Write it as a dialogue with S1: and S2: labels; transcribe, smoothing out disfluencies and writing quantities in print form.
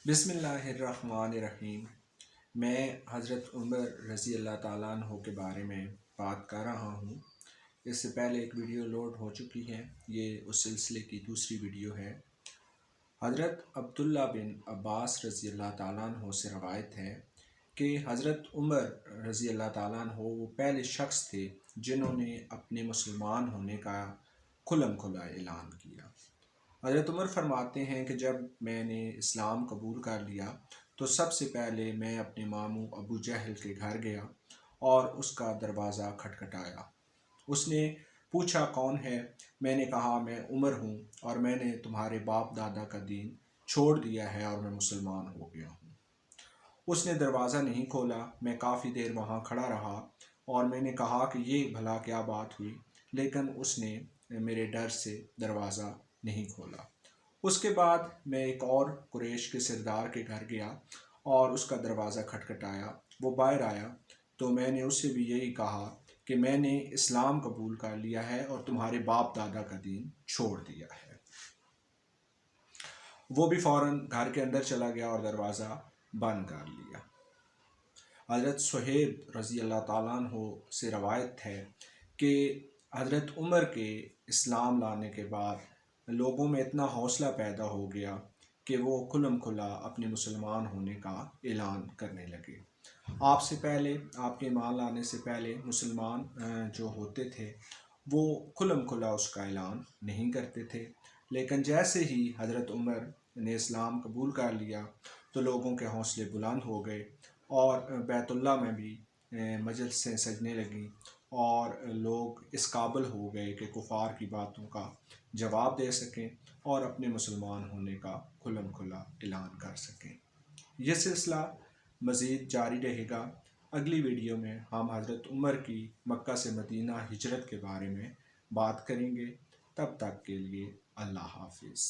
S1: बिस्मिल्लाहिर्रहमानिर्रहीम। मैं हज़रत उमर रज़ी अल्लाह ताला अन्हो के बारे में बात कर रहा हूँ। इससे पहले एक वीडियो लोड हो चुकी है, ये उस सिलसिले की दूसरी वीडियो है। हज़रत अब्दुल्ला बिन अब्बास रज़ी अल्लाह ताला अन्हो से रवायत है कि हज़रत उमर रज़ी अल्लाह ताला अन्हो वो पहले शख्स थे जिन्होंने अपने मुसलमान होने का खुल्म खुला ऐलान किया। हज़रत उमर फरमाते हैं कि जब मैंने इस्लाम कबूल कर लिया तो सबसे पहले मैं अपने मामू अबू जहल के घर गया और उसका दरवाज़ा खटखटाया। उसने पूछा कौन है? मैंने कहा मैं उमर हूँ और मैंने तुम्हारे बाप दादा का दीन छोड़ दिया है और मैं मुसलमान हो गया हूँ। उसने दरवाज़ा नहीं खोला। मैं काफ़ी देर वहाँ खड़ा रहा और मैंने कहा कि ये भला क्या बात हुई, लेकिन उसने मेरे डर से दरवाज़ा नहीं खोला। उसके बाद मैं एक और कुरैश के सरदार के घर गया और उसका दरवाज़ा खटखटाया। वो बाहर आया तो मैंने उससे भी यही कहा कि मैंने इस्लाम कबूल कर लिया है और तुम्हारे बाप दादा का दीन छोड़ दिया है। वो भी फ़ौरन घर के अंदर चला गया और दरवाज़ा बंद कर लिया। हज़रत सुहेब रज़ी अल्लाह ताला अन्हो से रवायत है कि हज़रत उमर के इस्लाम लाने के बाद लोगों में इतना हौसला पैदा हो गया कि वो खुल्म खुला अपने मुसलमान होने का ऐलान करने लगे। आपसे पहले, आपके ईमान लाने से पहले मुसलमान जो होते थे वो खुल्म खुला उसका ऐलान नहीं करते थे, लेकिन जैसे ही हज़रत उमर ने इस्लाम कबूल कर लिया तो लोगों के हौसले बुलंद हो गए और बैतुल्लाह में भी मजलिसें सजने लगीं और लोग इस काबिल हो गए कि कुफार की बातों का जवाब दे सकें और अपने मुसलमान होने का खुल्म खुला ऐलान कर सकें। यह सिलसिला मज़ीद जारी रहेगा। अगली वीडियो में हम हज़रत उमर की मक्का से मदीना हिजरत के बारे में बात करेंगे। तब तक के लिए अल्लाह हाफ़िज़।